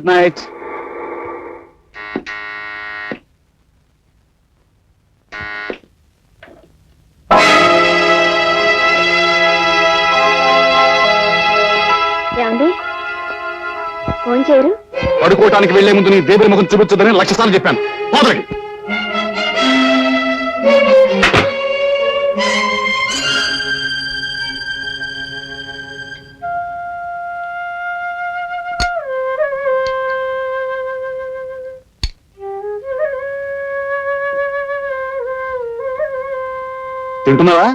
Good night. ఏమండి phone చేయరు? పడుకోవటానికి వెళ్లే ముందు నీ దేవుడి ముఖం చూపించదని 1,00,000 సార్లు చెప్పాను. పోదరికి తింటున్నావా?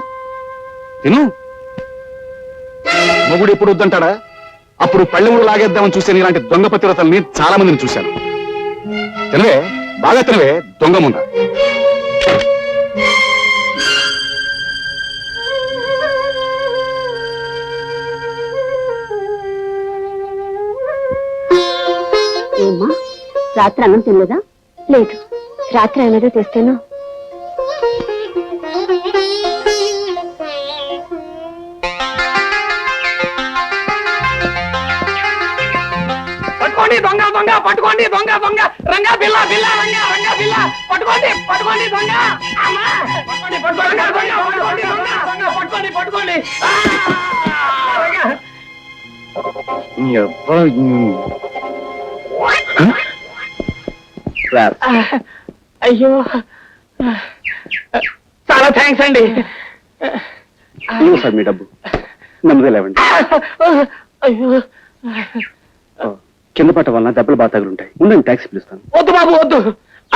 తిను. మొగుడు ఎప్పుడు వద్దంటాడా? అప్పుడు పళ్ళెముడు లాగేద్దామని చూసే ఇలాంటి దొంగ పతివ్రతల్ని చాలా మందిని చూశాను. తినవే, బాగా తినవే దొంగ ముంద. ఏమ్మా రాత్రి అన్నం తినలేదా? లేదు, రాత్రి ఏమేదో తెస్తాను. దొంగ దొంగ పట్టుకోండి, దొంగ దొంగ రంగా బిల్ల బిల్ల రంగా రంగా బిల్ల పట్టుకోండి పట్టుకోండి దొంగ పట్టుకోండి పట్టుకోండి పట్టుకోండి పట్టుకోండి. అయ్యో చాలా థ్యాంక్స్ అండి. సార్ మీ డబ్బు నమ్మదే లేవండి. అయ్యో కింద పట్ట వలన దెబ్బలు బాగా తగులుంటాయి. ముందు టాక్సీ పిలుస్తాను. వద్దు బాబు వద్దు,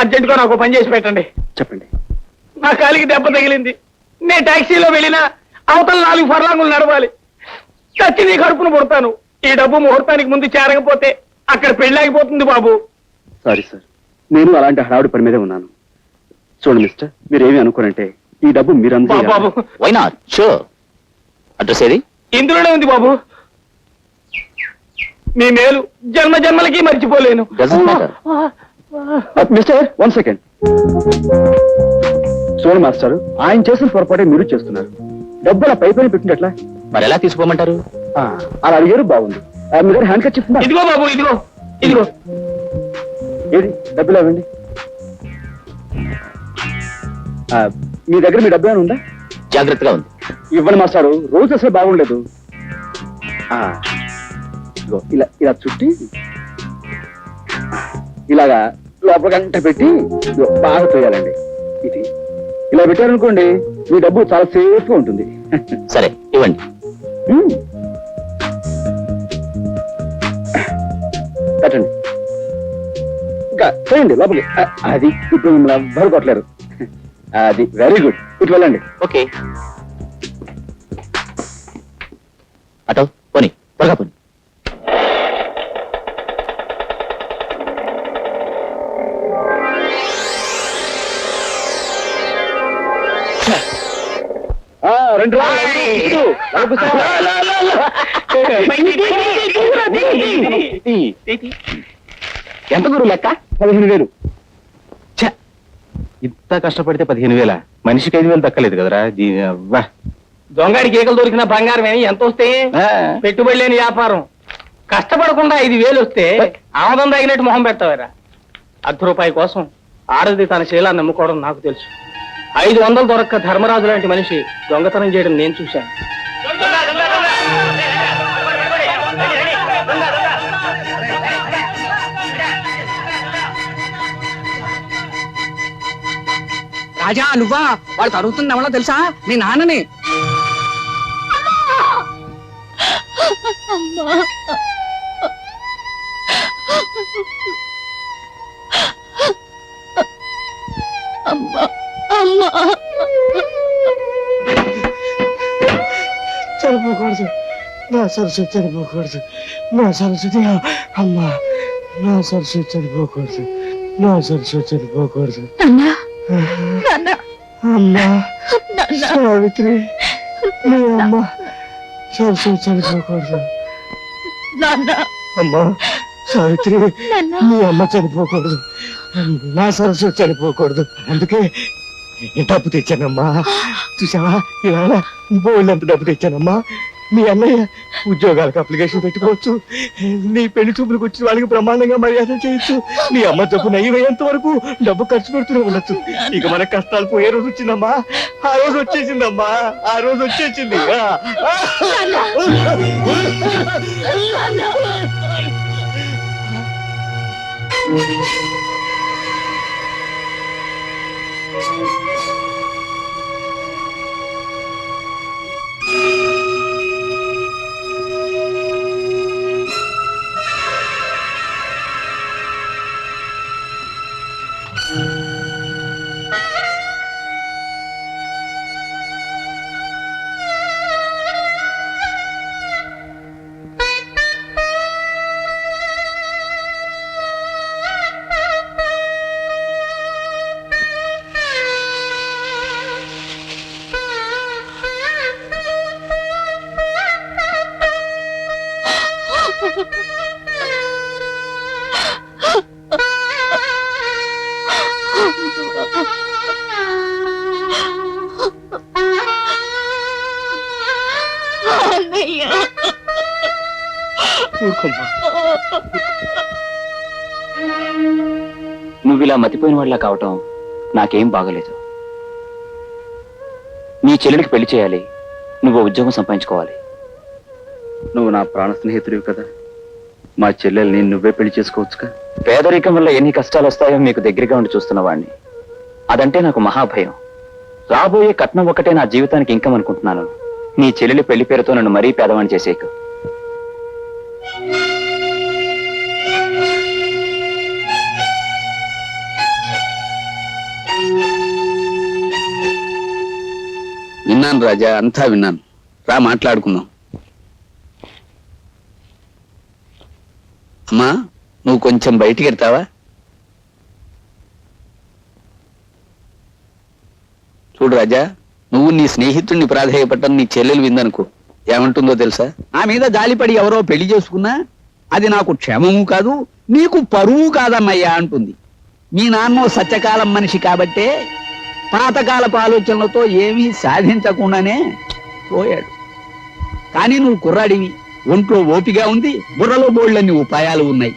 అర్జెంట్ గా నాకు పని చేసి పెట్టండి. చెప్పండి. నా కాలికి దెబ్బ తగిలింది. నేను టాక్సీలో వెళ్ళినా అవతల 4 ఫర్లాంగులు నడవాలి. చచ్చి నీ కడుపును పుడతాను. ఈ డబ్బు ముహూర్తానికి ముందు చేరకపోతే అక్కడ పెళ్ళాగిపోతుంది బాబు. సారీ సార్, నేను అలాంటి హడావుడి పని మీదే ఉన్నాను. చూడండి మిస్టర్, మీరేమి అనుకోనంటే ఈ డబ్బు మీరంతా బాబు వై నాట్? షూర్. అడ్రస్ ఏది? ఇందులోనే ఉంది బాబు. మీ మేలు జన్మ జన్మలకి మర్చిపోలేను. Mister 1 second. చూడండి మాస్టర్, ఆయన చేసిన పొరపాటే మీరు చేస్తున్నారు. డబ్బు అలా పై పైన పెట్టినట్లా? మరి ఎలా తీసుకోమంటారు? అలా అడిగారు, బాగుంది. మీ దగ్గర హ్యాండ్ కట్ చెప్తున్నా. ఇదిగో బాబు, ఇదిగో ఇదిగో. ఏది డబ్బులు అవ్వండి. మీ దగ్గర మీ డబ్బు ఏమైనా ఉందా? జాగ్రత్తగా ఉంది. ఇవ్వండి మాస్టారు, రోజు అసలు బాగుండలేదు. ఇలా ఇలా చుట్టి ఇలాగా లోపల గంట పెట్టి బాగా తోయాలండి. ఇది ఇలా పెట్టారనుకోండి, మీ డబ్బు చాలా సేఫ్ గా ఉంటుంది. సరే ఇవ్వండి. పెట్టండి. ఇంకా చేయండి లోపలికి. అది ఇప్పుడు మిమ్మల్ని ఎవ్వరు కొట్టలేరు. అది వెరీ గుడ్. ఇటు వెళ్ళండి. ఓకే. అటో పోనీ, త్వరగా పోనీ. రెండు ఎంత గురు లెక్క? 15,000. ఇంత కష్టపడితే 15,000? మనిషికి 5,000 దక్కలేదు కదరా. దొంగడికి ఏకలు దొరికిన బంగారం ఎంత వస్తే పెట్టుబడి లేని వ్యాపారం. కష్టపడకుండా 5,000 వస్తే ఆమదం తగినట్టు మొహం పెడతావారా? ₹1 కోసం ఆడది తన శీలాన్ని నమ్ముకోవడం నాకు తెలుసు. 500 దొరక్క ధర్మరాజు లాంటి మనిషి దొంగతనం చేయడం నేను చూశాను. రాజా నువ్వా? వాడు తరుగుతుంది ఎవరో తెలుసా? నీ నాన్నని. చనిపోకూడదు, నా సరస్వతి చనిపోకూడదు, నా సరస్వతి అమ్మా, నా సరస్వతి చనిపోకూడదు, నా సరస్వతి చనిపోకూడదు. అమ్మా సావిత్రి, నీ అమ్మ సరస్వతి చనిపోకూడదు. అమ్మా సావిత్రి, నీ అమ్మ చనిపోకూడదు, నా సరస్వతి చనిపోకూడదు. అందుకే డబ్బు తెచ్చానమ్మా. చూసావా, ఇవాళ బోల్డ్ ఎంత డబ్బు తెచ్చానమ్మా. మీ అన్నయ్య ఉద్యోగాలకు అప్లికేషన్ పెట్టుకోవచ్చు, నీ పెళ్లి చూపులకు వచ్చిన వాళ్ళకి బ్రహ్మాండంగా మర్యాద చేయొచ్చు, నీ అమ్మ జబ్బు నయ్యమయ్యేంత వరకు డబ్బు ఖర్చు పెడుతూనే ఉండొచ్చు. ఇక మన కష్టాలు పోయే రోజు వచ్చిందమ్మా, ఆ రోజు వచ్చేసిందమ్మా, ఆ రోజు వచ్చేసింది. నువ్వు ఇలా మతిపోయిన వాళ్ళ కావటం నాకేం బాగలేదు. నీ చెల్లెలికి పెళ్లి చేయాలి, నువ్వు ఉద్యోగం సంపాదించుకోవాలి. నువ్వు నా ప్రాణ స్నేహితుడివి కదా, మా చెల్లెల్ని నువ్వే పెళ్లి చేసుకోవచ్చుగా. పేదరికం వల్ల ఎన్ని కష్టాలు వస్తాయో మీకు దగ్గరగా ఉండి చూస్తున్న వాడిని. అదంటే నాకు మహాభయం. రాబోయే కట్నం ఒకటే నా జీవితానికి ఇంకం అనుకుంటున్నాను. నీ చెల్లెలి పెళ్లి పేరుతో నన్ను మరీ పేదవాణ్ణి చేసేకు. విన్నాను రాజా, అంతా విన్నాను. రా మాట్లాడుకుందాం. అమ్మా, నువ్వు కొంచెం బయటికి వెళ్తావా? చూడు రాజా, నువ్వు నీ స్నేహితుడిని ప్రాధేయపడ్డం నీ చెల్లెలు విందనుకో, ఏమంటుందో తెలుసా? నా మీద జాలిపడి ఎవరో పెళ్లి చేసుకున్నా అది నాకు క్షేమము కాదు, నీకు పరువు కాదన్నయ్యా అంటుంది. మీ నాన్నో సత్యకాలం మనిషి కాబట్టే పాతకాలపు ఆలోచనలతో ఏమీ సాధించకుండానే పోయాడు. కానీ నువ్వు కుర్రాడివి, ఒంట్లో ఓపిగా ఉంది, బుర్రలో బోళ్ళన్ని ఉపాయాలు ఉన్నాయి.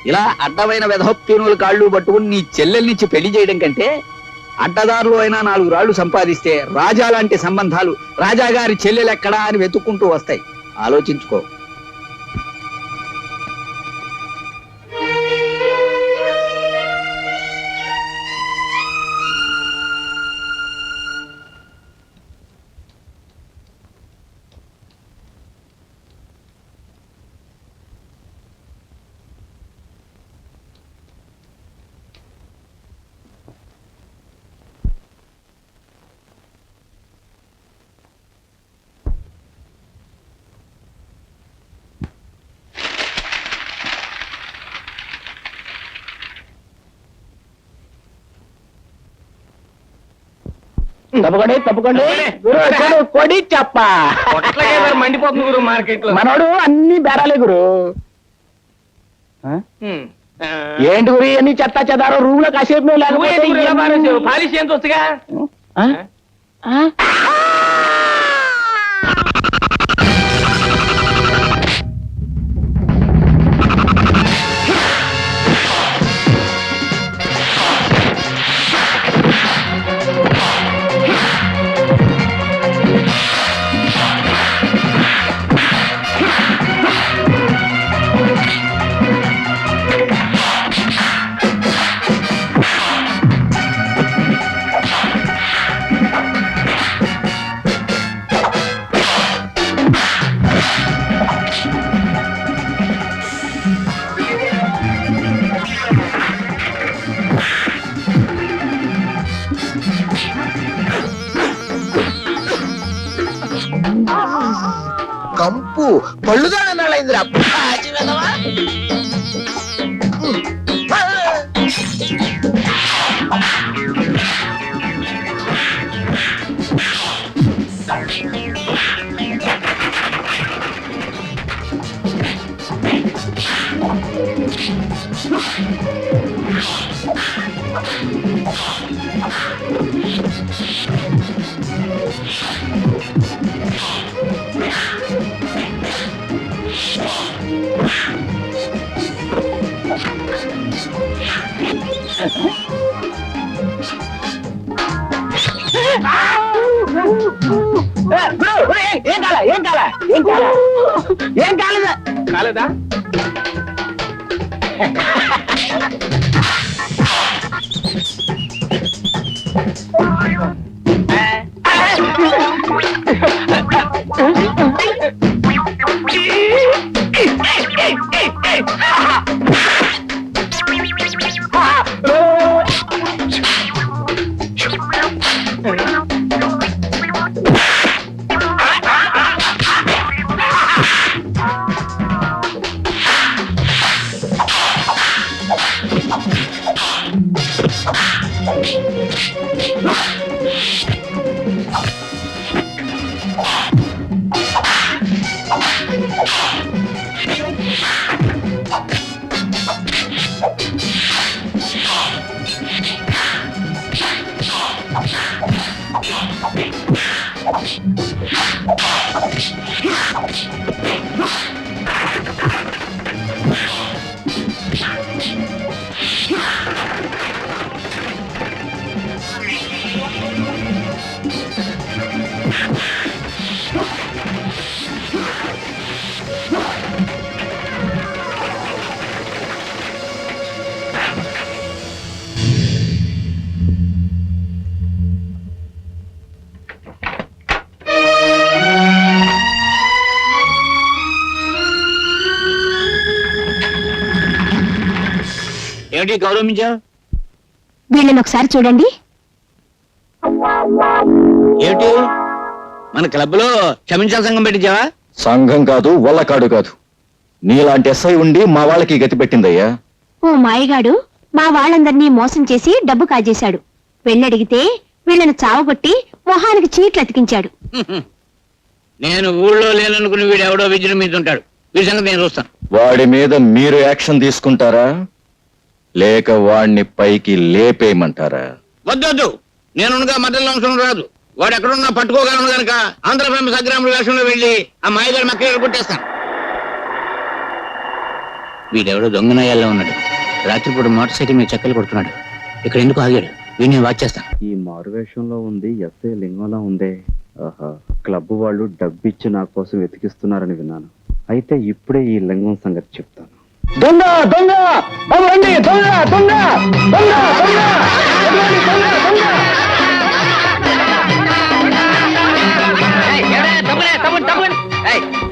ఇలా అడ్డమైన వెధోప్తీనుల కాళ్ళు పట్టుకుని నీ చెల్లెల్నిచ్చి పెళ్లి చేయడం కంటే అడ్డదారులు అయినా 4 రాళ్లు సంపాదిస్తే రాజా లాంటి సంబంధాలు రాజాగారి చెల్లెలెక్కడా అని వెతుక్కుంటూ వస్తాయి. ఆలోచించుకో. తప్పకండి తప్పకండి. కొడి చెప్ప మండిపోతుంది గురు మార్కెట్ లో. మనోడు అన్ని బేరాలే గురు. ఏంటి గురి అన్ని చెత్త చెదారో రూమ్ లో కాసేపు మేము లేకపోతే పాలిష్ ఎంత వస్తుగా. కంపు పళ్ళుదానైందిరా. ఏం కాలేదా? కాలేదా? ఏమిటి గౌరవించావు? వీళ్ళని ఒకసారి చూడండి. ఏమిటి మన క్లబ్ లో క్షమించాల సంఘం పెట్టించావా? సంఘం కాదు, వల్లకాడు కాదు. నీలాంటి ఎస్ఐ ఉండి మా వాళ్ళకి గతి పెట్టిందయ్యా. ఓ మాయగాడు మా వాళ్ళందరినీ మోసం చేసి డబ్బు కాజేశాడు. వెళ్ళడిగితే వీళ్ళని చావగొట్టి మొహానికి చీట్లు అతికించాడు. నేను ఊళ్ళో లేననుకుని వీడు ఎవడో విజృంభించుంటాడు. వీడి సంగతి నేను చూస్తాను. వాడి మీద మీరు యాక్షన్ తీసుకుంటారా లేక వాడిని పైకి లేపేయమంటారా? వద్దొద్దు, నేనుగా మధ్యలో అంశం రాదు. వాడు ఎక్కడున్నా పట్టుకోగలను గనక ఆంధ్ర ఫేమస్ అగ్రాముల వేషంలో వెళ్ళి ఆ మాయగారి మక్కలు కొట్టేస్తాను. వీడెవడో దొంగనయ్యాల్లో ఉన్నాడు. రాత్రిపూట మోటార్ సైకిల్ మీద చెక్కలు కొడుతున్నాడు. ఇక్కడ ఎందుకు ఆగాడు? వీడిని వాచ్ చేస్తాను. ఈ మారువేషంలో ఉంది ఎస్ఐ లింగంలా ఉందే. ఆహా, క్లబ్ వాళ్ళు డబ్బిచ్చి నా కోసం వెతికిస్తున్నారని విన్నాను. అయితే ఇప్పుడే ఈ లింగం సంగతి చెప్తాను. దొంగ దొంగ బాబు రండి, దొంగ దొంగ దొంగ దొంగ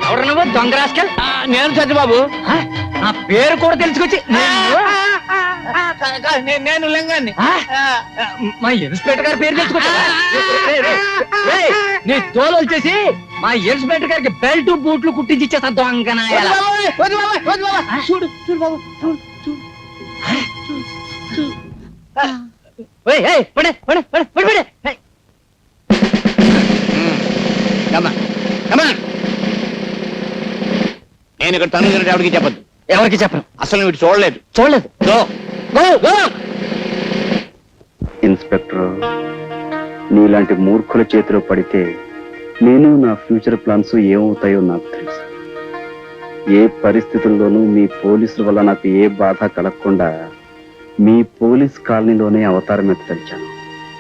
ఎవరు నువ్వు దొంగ రాస్కల్? నేను సత్యబాబు. నా పేరు కూడా తెలుసుకొచ్చి నేను లింగాన్ని మా ఇన్స్పెక్టర్ గారి పేరు తెలుసుకొచ్చా. నీ తోలు వచ్చేసి మా ఇన్స్పెక్టర్ గారికి బెల్ట్ బూట్లు కుట్టించి ఇచ్చేస్తా దొంగనాయ. చూడు చూడు బాబు, చూడు చూడు. పడే పడే పడే పడే పడే. నేను ఇక్కడ తను ఎవరికి చెప్పద్దు. ఎవరికి చెప్పను. అసలు వీడు చూడలేదు. చూడలేదు. ఇన్స్పెక్టర్, నీలాంటి మూర్ఖుల చేతిలో పడితే నేను నా ఫ్యూచర్ ప్లాన్స్ ఏమవుతాయో నాకు తెలుసు. ఏ పరిస్థితుల్లోనూ మీ పోలీసుల వల్ల నాకు ఏ బాధ కలగకుండా మీ పోలీస్ కాలనీలోనే అవతారం ఎత్తలిచాను.